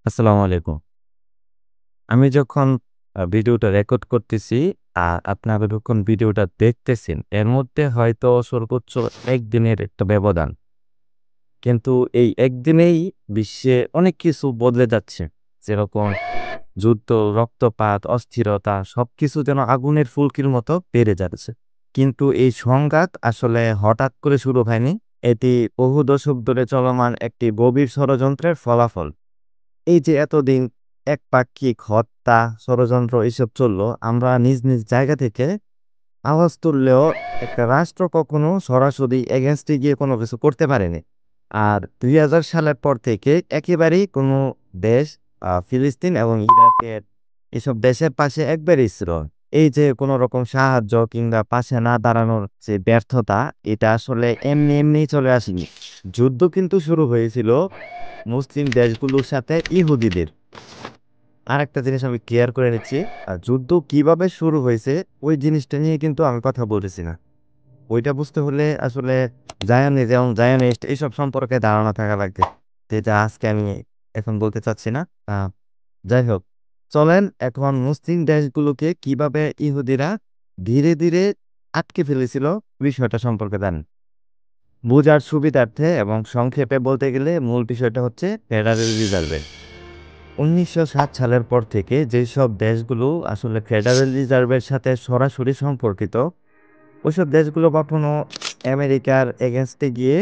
আসসালামু আলাইকুম। আমি যখন ভিডিওটা রেকর্ড করতেছি, আপনারা যখন ভিডিওটা দেখতেছেন, এর মধ্যে হয়তো সর্বোচ্চ ১ দিনের একটা ব্যবধান। কিন্তু এই ১ দিনেই বিশ্বে অনেক কিছু বদলে যাচ্ছে। যেরকম যুদ্ধ, রক্তপাত, অস্থিরতা সবকিছু যেন আগুনের ফুলকির মতো বেড়ে যাচ্ছে। কিন্তু এই সংঘাত আসলে হঠাৎ করে শুরু হয়নি। এটি বহু দশক ধরে চলমান একটি গভীর ষড়যন্ত্রের ফলাফল। এই যে এতদিন একপাক্ষিক হত্যা, ষড়যন্ত্র এসব চললো, আমরা নিজ নিজ জায়গা থেকে আওয়াজ তুললেও একটা রাষ্ট্র কখনো সরাসরি এগেনস্টে গিয়ে কোনো কিছু করতে পারেনি। আর ২০০০ সালের পর থেকে একেবারেই কোনো দেশ ফিলিস্তিন এবং ইরাকের এসব দেশের পাশে একবারেই ছিল না। এই যে কোনো রকম সাহায্য কিংবা পাশে না দাঁড়ানোর যে ব্যর্থতা, এটা আসলে এমনি এমনিই চলে আসেনি। যুদ্ধ কিন্তু শুরু হয়েছিল মুসলিম দেশগুলোর সাথে ইহুদিদের। আরেকটা জিনিস আমি ক্লিয়ার করে নিচ্ছি, যুদ্ধ কিভাবে শুরু হয়েছে ওই জিনিসটা নিয়ে কিন্তু আমি কথা বলতেছি না। ওইটা বুঝতে হলে আসলে জায়নিজম, এবং জায়নিস্ট এইসব সম্পর্কে ধারণা থাকা লাগবে। যেটা আজকে আমি এখন বলতে চাচ্ছি না। আ যাই হোক, চলেন এখন মুসলিম দেশগুলোকে কিভাবে ইহুদিরা ধীরে ধীরে আটকে ফেলেছিল বিষয়টা সম্পর্কে জানেন। বোঝার সুবিধার্থে এবং সংক্ষেপে বলতে গেলে মূল বিষয়টা হচ্ছে ফেডারেল রিজার্ভের। ১৯৬০ সালের পর থেকে যেসব দেশগুলো আসলে ফেডারেল রিজার্ভের সাথে সরাসরি সম্পর্কিত, ওইসব দেশগুলো কখনো আমেরিকার এগেনস্টে গিয়ে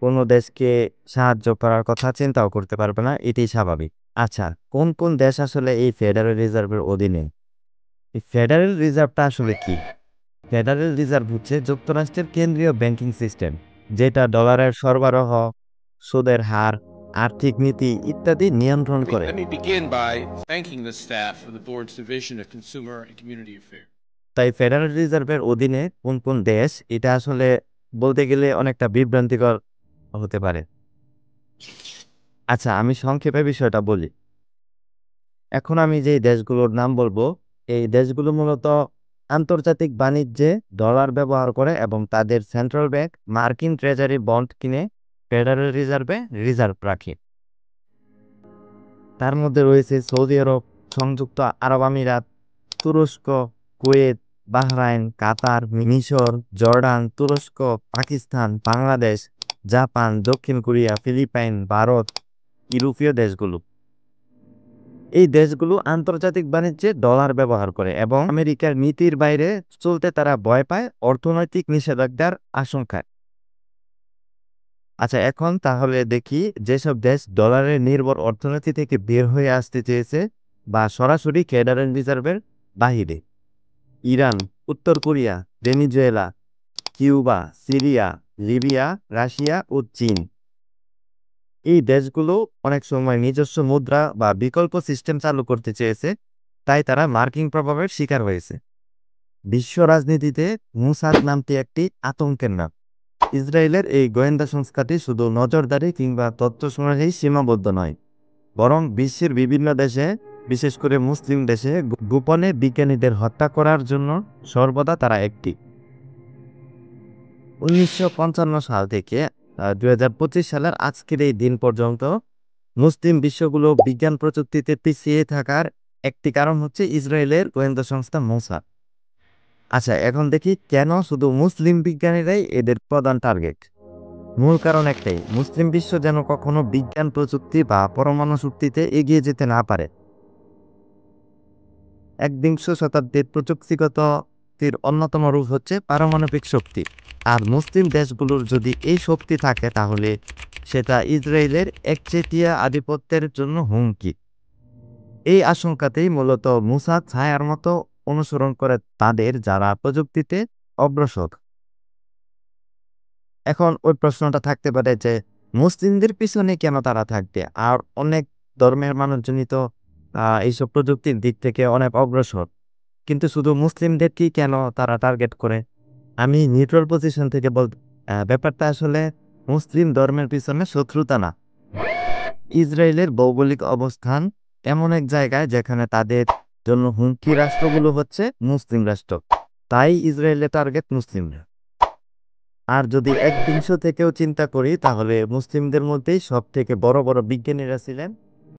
কোনো দেশকে সাহায্য করার কথা চিন্তাও করতে পারবে না, এটাই স্বাভাবিক। আচ্ছা, কোন কোন দেশ আসলে এই ফেডারেল রিজার্ভের অধীনে? এই ফেডারেল রিজার্ভটা আসলে কি? ফেডারেল রিজার্ভ হচ্ছে যুক্তরাষ্ট্রের কেন্দ্রীয় ব্যাংকিং সিস্টেম, যেটা ডলারের সরবরাহ, সুদের হার, আর্থিক নীতি ইত্যাদি নিয়ন্ত্রণ করে। Let me begin by thanking the staff of the board's Division of Consumer and Community Affairs. তাই ফেডারেল রিজার্ভের অধীনে কোন কোন দেশ, এটা আসলে বলতে গেলে অনেকটা বিভ্রান্তিকর হতে পারে। আচ্ছা, আমি সংক্ষেপে বিষয়টা বলি। এখন আমি যেই দেশগুলোর নাম বলবো, এই দেশগুলো মূলত আন্তর্জাতিক বাণিজ্যে ডলার ব্যবহার করে এবং তাদের সেন্ট্রাল ব্যাংক মার্কিন ট্রেজারি বন্ড কিনে ফেডারেল রিজার্ভে রিজার্ভ রাখে। তার মধ্যে রয়েছে সৌদি আরব, সংযুক্ত আরব আমিরাত, তুরস্ক, কুয়েত, বাহরাইন, কাতার, মিশর, জর্ডান, তুরস্ক, পাকিস্তান, বাংলাদেশ, জাপান, দক্ষিণ কোরিয়া, ফিলিপাইন, ভারত, ইউরোপীয় দেশগুলো। এই দেশগুলো আন্তর্জাতিক বাণিজ্যে ডলার ব্যবহার করে এবং আমেরিকার নীতির বাইরে চলতে তারা ভয় পায় অর্থনৈতিক নিষেধাজ্ঞার আশঙ্কায়। আচ্ছা, এখন তাহলে দেখি যেসব দেশ ডলারের নির্ভর অর্থনীতি থেকে বের হয়ে আসতে চেয়েছে বা সরাসরি ফেডারেল রিজার্ভের বাহিরে। ইরান, উত্তর Korea, Venezuela, Cuba, Syria, Libya, Russia ও চীন। এই দেশগুলো অনেক সময় নিজস্ব মুদ্রা বা বিকল্প সিস্টেম চালু করতে চেয়েছে, তাই তারা মার্কিন প্রভাবের শিকার হয়েছে। বিশ্ব রাজনীতিতে মুসাদ নামটি একটি আতঙ্কের নাম। ইসরায়েলের এই গোয়েন্দা সংস্থাটি শুধু নজরদারি কিংবা তথ্য সংগ্রহেই সীমাবদ্ধ নয়, বরং বিশ্বের বিভিন্ন দেশে, বিশেষ করে মুসলিম দেশে গোপনে বিজ্ঞানীদের হত্যা করার জন্য সর্বদা তারা একটি। ১৯৫৫ সাল থেকে ২০২৫ সালের আজকের এই দিন পর্যন্ত মুসলিম বিশ্বগুলো বিজ্ঞান প্রযুক্তিতে পিছিয়ে থাকার একটি কারণ হচ্ছে ইসরায়েলের গোয়েন্দা সংস্থা মোসাদ। আচ্ছা, এখন দেখি কেন শুধু মুসলিম বিজ্ঞানীরাই এদের প্রধান টার্গেট। মূল কারণ একটাই, মুসলিম বিশ্ব যেন কখনো বিজ্ঞান প্রযুক্তি বা পরমাণু শক্তিতে এগিয়ে যেতে না পারে। একবিংশ শতাব্দীর প্রযুক্তিগতটির অন্যতম রূপ হচ্ছে পারমাণবিক শক্তি। আর মুসলিম দেশগুলোর যদি এই শক্তি থাকে, তাহলে সেটা ইসরায়েলের একচেটিয়া আধিপত্যের জন্য হুমকি। এই আশঙ্কাতেই মূলত মুসাদ ছায়ার মতো অনুসরণ করে তাদের, যারা প্রযুক্তিতে অগ্রসর। এখন ওই প্রশ্নটা থাকতে পারে যে মুসলিমদের পিছনে কেন তারা থাকবে, আর অনেক ধর্মের মানুষজনই তো এইসব প্রযুক্তির দিক থেকে অনেক অগ্রসর, কিন্তু শুধু মুসলিমদেরকেই কেন তারা টার্গেট করে? আমি নিউট্রাল পজিশন থেকে ব্যাপারটা আসলে মুসলিম ধর্মের পিছনে শত্রুতা না। ইসরায়েলের ভৌগোলিক অবস্থান এমন এক জায়গায় যেখানে তাদের জন্য হুমকি রাষ্ট্রগুলো হচ্ছে মুসলিম রাষ্ট্র, তাই ইসরায়েলের টার্গেট মুসলিমরা। আর যদি একবিংশ থেকেও চিন্তা করি, তাহলে মুসলিমদের মধ্যেই সব থেকে বড় বড় বিজ্ঞানীরা ছিলেন